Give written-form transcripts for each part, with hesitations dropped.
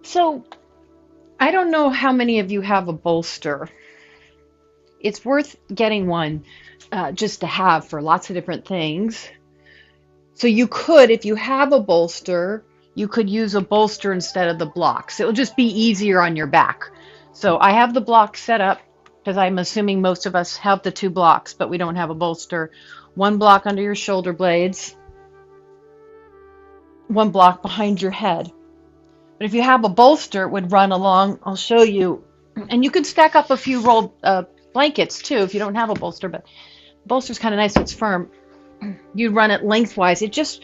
So I don't know how many of you have a bolster. It's worth getting one just to have for lots of different things. So you could, if you have a bolster, you could use a bolster instead of the blocks. It'll just be easier on your back. So I have the block set up because I'm assuming most of us have the two blocks, but we don't have a bolster. One block under your shoulder blades, one block behind your head. But if you have a bolster, it would run along. I'll show you. And you could stack up a few rolled blankets too if you don't have a bolster, but bolster's kind of nice, so it's firm. You run it lengthwise. It just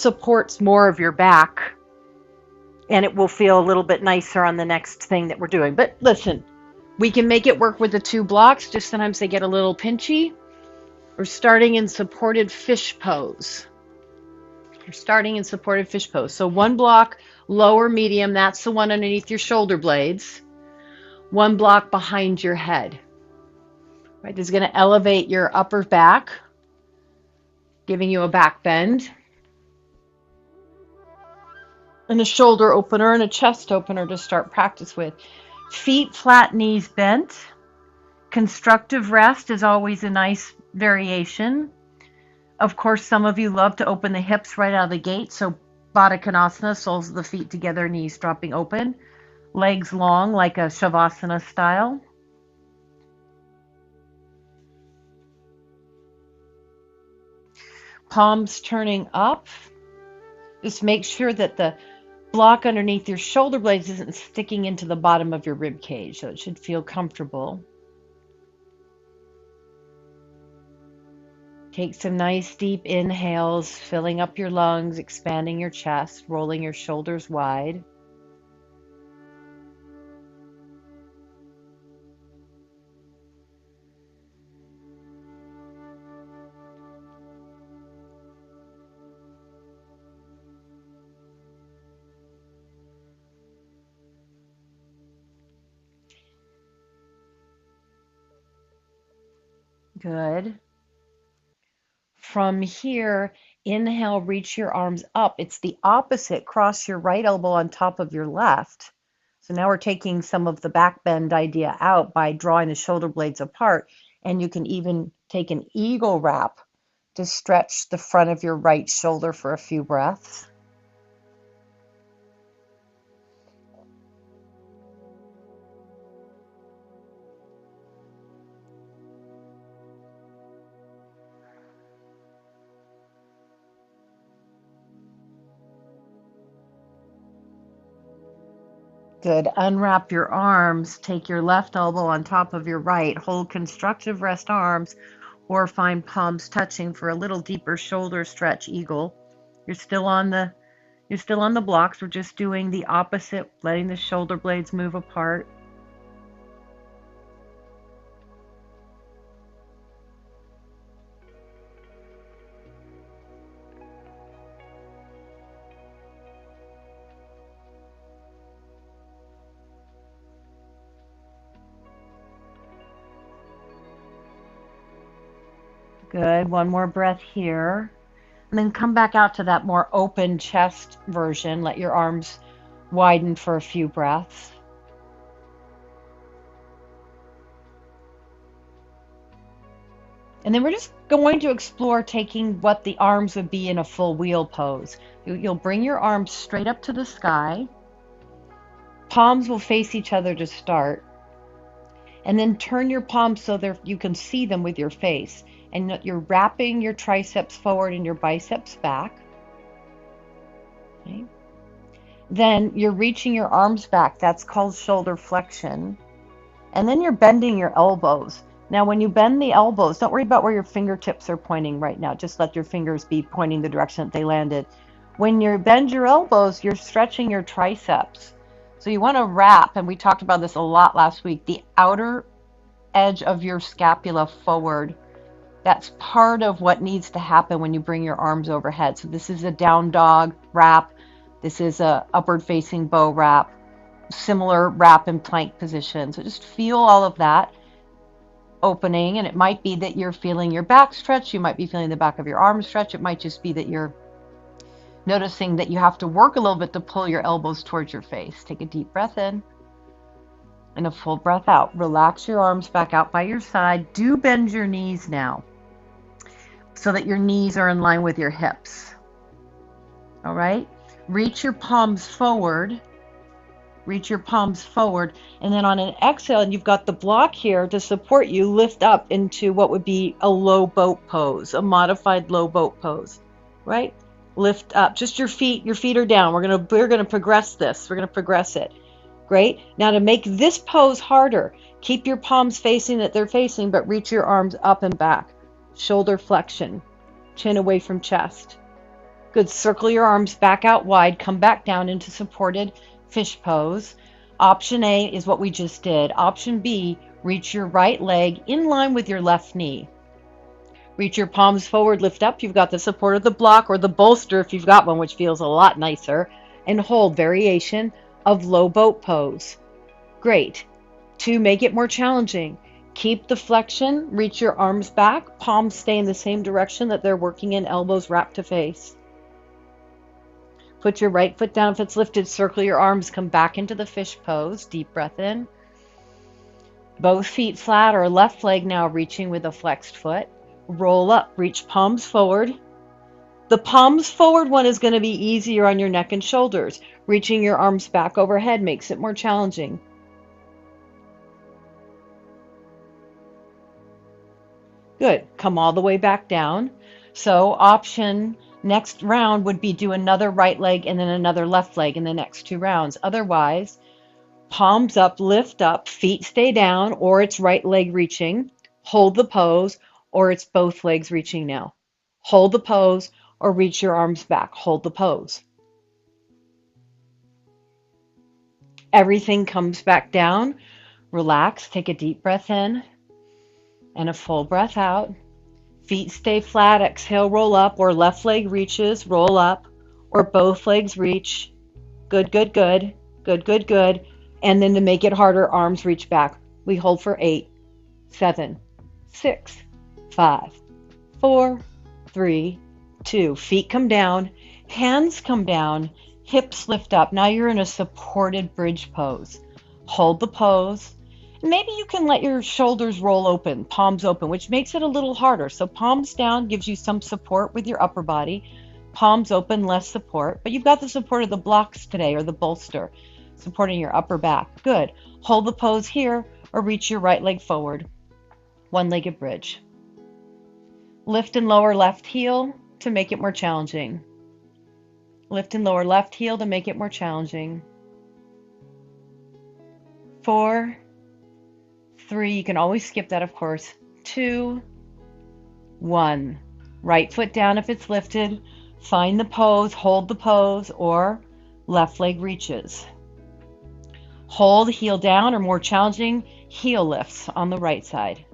supports more of your back, and it will feel a little bit nicer on the next thing that we're doing. But listen, we can make it work with the two blocks. Just sometimes they get a little pinchy. We're starting in supported fish pose. We're starting in supported fish pose. So one block, lower medium, that's the one underneath your shoulder blades. One block behind your head. Right, this is going to elevate your upper back, giving you a back bend, and a shoulder opener and a chest opener to start practice with. Feet flat, knees bent. Constructive rest is always a nice variation. Of course, some of you love to open the hips right out of the gate, so Baddha Konasana, soles of the feet together, knees dropping open. Legs long like a Shavasana style. Palms turning up. Just make sure that the block underneath your shoulder blades isn't sticking into the bottom of your rib cage, so it should feel comfortable. Take some nice deep inhales, filling up your lungs, expanding your chest, rolling your shoulders wide. Good. From here, inhale, reach your arms up. It's the opposite. Cross your right elbow on top of your left. So now we're taking some of the back bend idea out by drawing the shoulder blades apart. And you can even take an eagle wrap to stretch the front of your right shoulder for a few breaths. Good. Unwrap your arms. Take your left elbow on top of your right. Hold constructive rest arms or find palms touching for a little deeper shoulder stretch eagle. You're still on the blocks. We're just doing the opposite, letting the shoulder blades move apart. Good. One more breath here. And then come back out to that more open chest version. Let your arms widen for a few breaths. And then we're just going to explore taking what the arms would be in a full wheel pose. You'll bring your arms straight up to the sky. Palms will face each other to start. And then turn your palms so you can see them with your face. And you're wrapping your triceps forward and your biceps back. Okay. Then you're reaching your arms back. That's called shoulder flexion. And then you're bending your elbows. Now, when you bend the elbows, don't worry about where your fingertips are pointing right now. Just let your fingers be pointing the direction that they landed. When you bend your elbows, you're stretching your triceps. So you want to wrap, and we talked about this a lot last week, the outer edge of your scapula forward. That's part of what needs to happen when you bring your arms overhead. So this is a down dog wrap. This is a upward facing bow wrap. Similar wrap in plank position. So just feel all of that opening, and it might be that you're feeling your back stretch. You might be feeling the back of your arm stretch. It might just be that you're Noticing that you have to work a little bit to pull your elbows towards your face. Take a deep breath in and a full breath out. Relax your arms back out by your side. Do bend your knees now so that your knees are in line with your hips. All right? Reach your palms forward. Reach your palms forward. And then on an exhale, you've got the block here to support you. Lift up into what would be a low boat pose, a modified low boat pose, right? Lift up. Just your feet. Your feet are down. We're gonna progress this. We're gonna progress it. Great. Now to make this pose harder, keep your palms facing that they're facing, but reach your arms up and back. Shoulder flexion. Chin away from chest. Good. Circle your arms back out wide. Come back down into supported fish pose. Option A is what we just did. Option B, reach your right leg in line with your left knee. Reach your palms forward, lift up. You've got the support of the block or the bolster if you've got one, which feels a lot nicer. And hold, variation of low boat pose. Great. To make it more challenging, keep the flexion, reach your arms back, palms stay in the same direction that they're working in, elbows wrapped to face. Put your right foot down if it's lifted, circle your arms, come back into the fish pose, deep breath in. Both feet flat or left leg now reaching with a flexed foot. Roll up, reach palms forward. The palms forward one is going to be easier on your neck and shoulders. Reaching your arms back overhead makes it more challenging. Good. Come all the way back down. So option next round would be do another right leg and then another left leg in the next 2 rounds. Otherwise, palms up, lift up, feet stay down, or it's right leg reaching. Hold the pose, or it's both legs reaching now. Hold the pose, or reach your arms back. Hold the pose. Everything comes back down. Relax. Take a deep breath in and a full breath out. Feet stay flat. Exhale, roll up, or left leg reaches, roll up, or both legs reach. Good, good, good. Good, good, good. And then to make it harder, arms reach back. We hold for 8, 7, 6, 5, 4, 3, 2. Feet come down, hands come down, hips lift up. Now you're in a supported bridge pose. Hold the pose. Maybe you can let your shoulders roll open, palms open, which makes it a little harder. So palms down gives you some support with your upper body. Palms open, less support. But you've got the support of the blocks today, or the bolster, supporting your upper back. Good. Hold the pose here, or reach your right leg forward. One-legged bridge. Lift and lower left heel to make it more challenging. Lift and lower left heel to make it more challenging. 4, 3, you can always skip that, of course. 2, 1. Right foot down if it's lifted. Find the pose, hold the pose, or left leg reaches. Hold, heel down, or more challenging, heel lifts on the right side.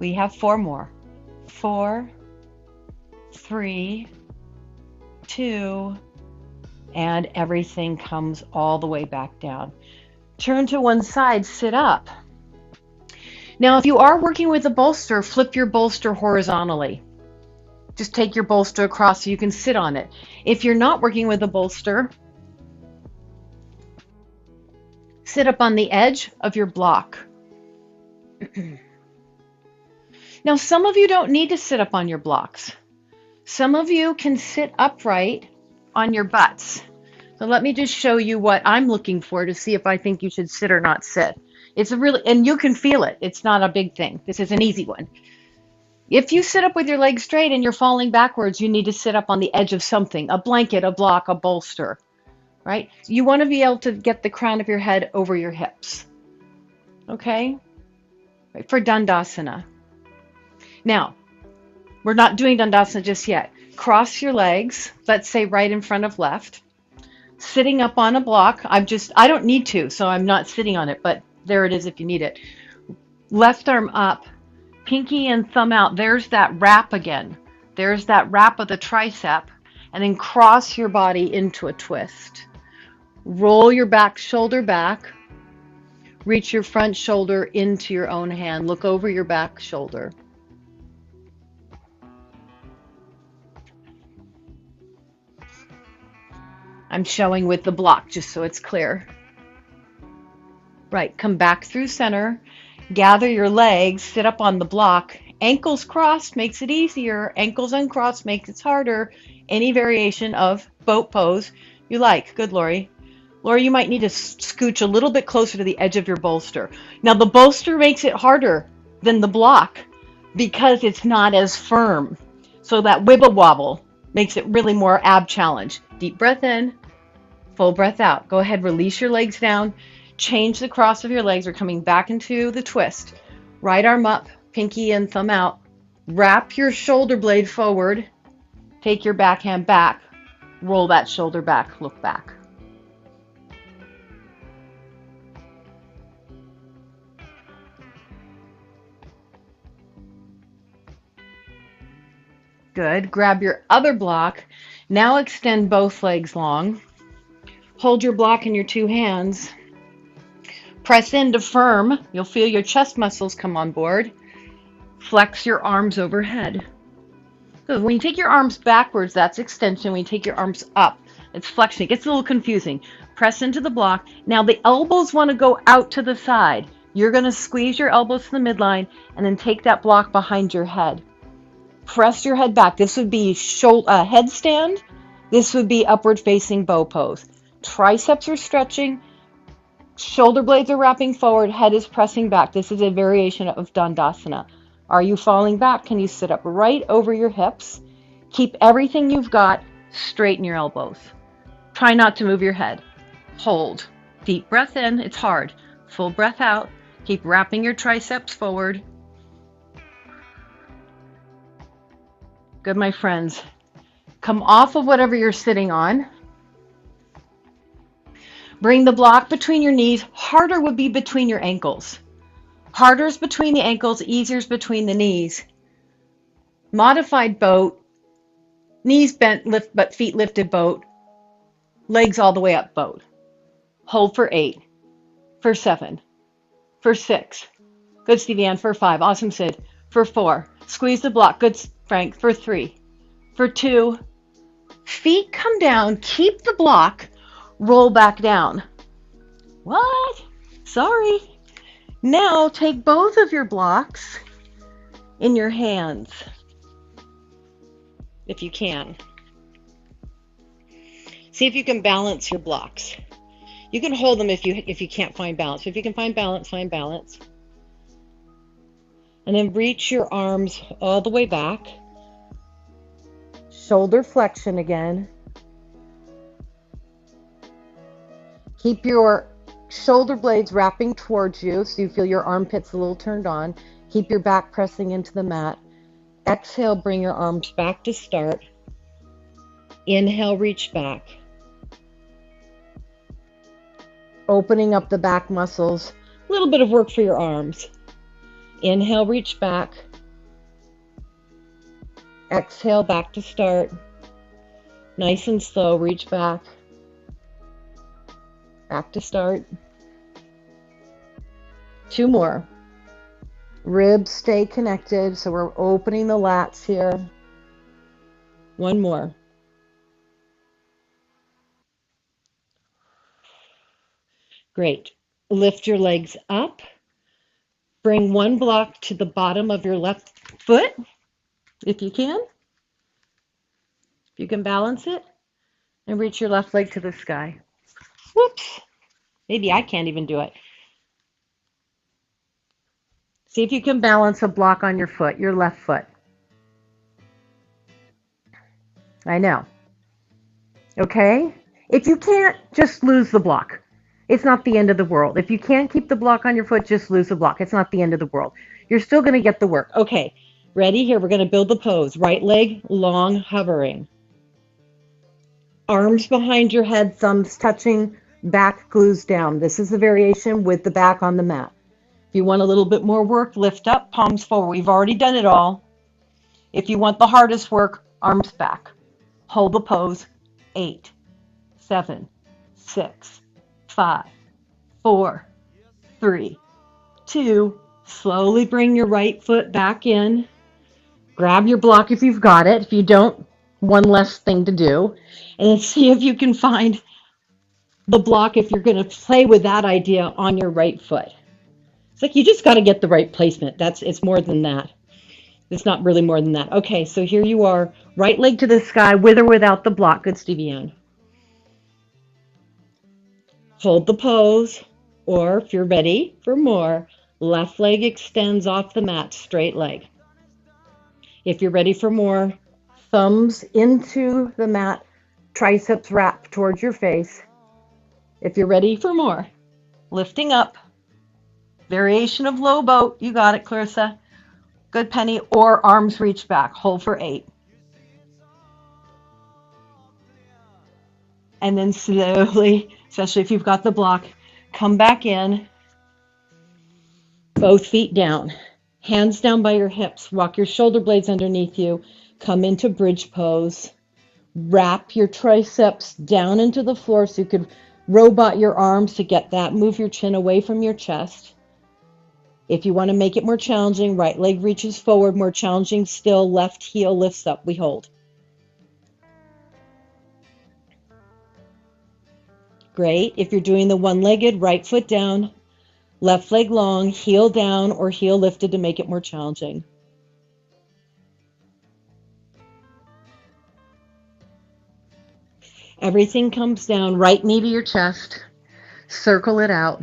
We have 4 more. 4, 3, 2, and everything comes all the way back down. Turn to one side, sit up. Now, if you are working with a bolster, flip your bolster horizontally. Just take your bolster across so you can sit on it. If you're not working with a bolster, sit up on the edge of your block. Now, some of you don't need to sit up on your blocks. Some of you can sit upright on your butts. So let me just show you what I'm looking for to see if I think you should sit or not sit. It's a really, and you can feel it. It's not a big thing. This is an easy one. If you sit up with your legs straight and you're falling backwards, you need to sit up on the edge of something, a blanket, a block, a bolster, right? You want to be able to get the crown of your head over your hips, okay? Right, for Dandasana. Now, we're not doing Dandasana just yet. Cross your legs, let's say right in front of left. Sitting up on a block, I don't need to, so I'm not sitting on it, but there it is if you need it. Left arm up, pinky and thumb out. There's that wrap again. There's that wrap of the tricep, and then cross your body into a twist. Roll your back shoulder back. Reach your front shoulder into your own hand. Look over your back shoulder. I'm showing with the block just so it's clear. Right, come back through center, gather your legs, sit up on the block. Ankles crossed makes it easier. Ankles uncrossed makes it harder. Any variation of boat pose you like. Good, Lori. Lori, you might need to scooch a little bit closer to the edge of your bolster. Now, the bolster makes it harder than the block because it's not as firm. So that wibble wobble makes it really more ab challenge. Deep breath in, full breath out. Go ahead, release your legs down. Change the cross of your legs. We're coming back into the twist. Right arm up, pinky and thumb out. Wrap your shoulder blade forward. Take your backhand back. Roll that shoulder back. Look back. Good. Grab your other block. Now extend both legs long. Hold your block in your two hands. Press into firm. You'll feel your chest muscles come on board. Flex your arms overhead. So when you take your arms backwards, that's extension. When you take your arms up, it's flexion. It gets a little confusing. Press into the block. Now the elbows want to go out to the side. You're going to squeeze your elbows to the midline and then take that block behind your head. Press your head back. This would be headstand. This would be upward facing bow pose. Triceps are stretching. Shoulder blades are wrapping forward. Head is pressing back. This is a variation of Dandasana. Are you falling back? Can you sit up right over your hips? Keep everything you've got. Straighten your elbows. Try not to move your head. Hold. Deep breath in. It's hard. Full breath out. Keep wrapping your triceps forward. Good, my friends. Come off of whatever you're sitting on. Bring the block between your knees. Harder would be between your ankles. Harder is between the ankles, easier is between the knees. Modified boat. Knees bent, lift, but feet lifted boat. Legs all the way up boat. Hold for 8. For 7. For 6. Good, Stevie Ann. For 5. Awesome, Sid. For 4. Squeeze the block. Good, Frank. For 3. For 2. Feet come down. Keep the block. Roll back down. What? Sorry. Now take both of your blocks in your hands, if you can. See if you can balance your blocks. You can hold them if you can't find balance. If you can find balance, find balance. And then reach your arms all the way back. Shoulder flexion again. Keep your shoulder blades wrapping towards you so you feel your armpits a little turned on. Keep your back pressing into the mat. Exhale, bring your arms back to start. Inhale, reach back. Opening up the back muscles. A little bit of work for your arms. Inhale, reach back. Exhale, back to start. Nice and slow, reach back. Back to start. 2 more. Ribs stay connected, so we're opening the lats here. 1 more. Great. Lift your legs up. Bring 1 block to the bottom of your left foot, if you can. If you can balance it. And reach your left leg to the sky. Whoops. Maybe I can't even do it. See if you can balance a block on your foot, your left foot. I know. Okay? If you can't, just lose the block. It's not the end of the world. If you can't keep the block on your foot, just lose the block. It's not the end of the world. You're still going to get the work. Okay. Ready? Here, we're going to build the pose. Right leg, long, hovering. Arms behind your head, thumbs touching, back glues down. This is the variation with the back on the mat. If you want a little bit more work, lift up, palms forward. We've already done it all. If you want the hardest work, arms back. Hold the pose. 8, 7, 6, 5, 4, 3, 2. Slowly bring your right foot back in. Grab your block if you've got it. If you don't, one less thing to do. And then see if you can find the block if you're going to play with that idea on your right foot. It's like you just got to get the right placement. It's more than that. It's not really more than that. Okay, so here you are, right leg to the sky with or without the block. Good, Stevie Ann. Hold the pose, or if you're ready for more, left leg extends off the mat, straight leg. If you're ready for more, thumbs into the mat, triceps wrap towards your face. If you're ready for more, lifting up, variation of low boat. You got it, Clarissa. Good, Penny. Or arms reach back. Hold for 8. And then slowly, especially if you've got the block, come back in. Both feet down. Hands down by your hips. Walk your shoulder blades underneath you. Come into bridge pose. Wrap your triceps down into the floor so you could robot your arms to get that. Move your chin away from your chest. If you want to make it more challenging, right leg reaches forward. More challenging still, left heel lifts up. We hold. Great. If you're doing the one-legged, right foot down, left leg long, heel down or heel lifted to make it more challenging. Everything comes down, right knee to your chest. Circle it out.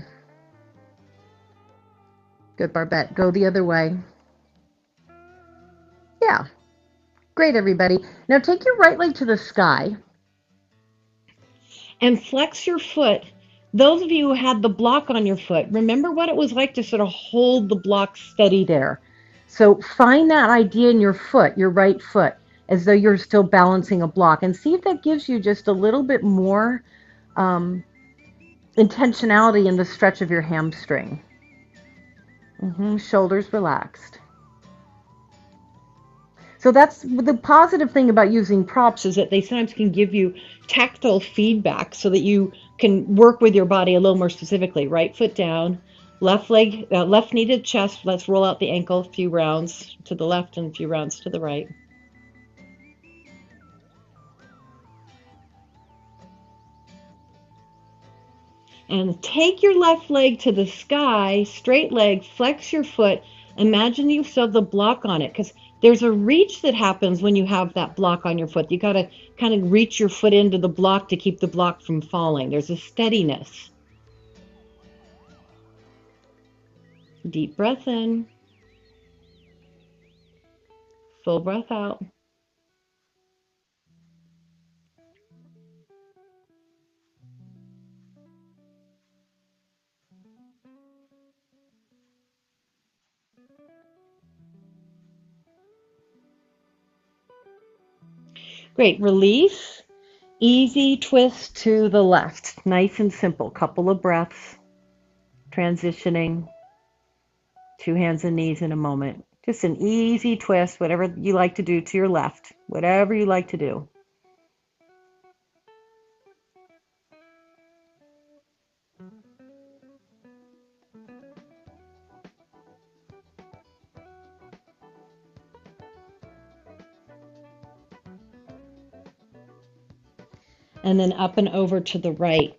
Good, Barbette. Go the other way. Yeah. Great, everybody. Now take your right leg to the sky and flex your foot. Those of you who had the block on your foot, remember what it was like to sort of hold the block steady there. So find that idea in your foot, your right foot, as though you're still balancing a block, and see if that gives you just a little bit more intentionality in the stretch of your hamstring. Shoulders relaxed. So that's the positive thing about using props, is that they sometimes can give you tactile feedback so that you can work with your body a little more specifically. Right foot down, left leg, left knee to chest. Let's roll out the ankle a few rounds to the left and a few rounds to the right. And take your left leg to the sky, straight leg, flex your foot. Imagine you still have the block on it, because there's a reach that happens when you have that block on your foot. You got to kind of reach your foot into the block to keep the block from falling. There's a steadiness. Deep breath in. Full breath out. Great. Release. Easy twist to the left. Nice and simple. Couple of breaths. Transitioning. 2 hands and knees in a moment. Just an easy twist, whatever you like to do to your left. Whatever you like to do. And then up and over to the right.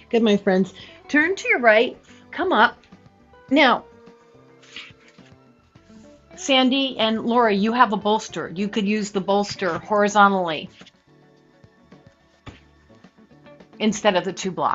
Good, my friends. Turn to your right, come up. Now, Sandy and Laura, you have a bolster. You could use the bolster horizontally instead of the 2 blocks.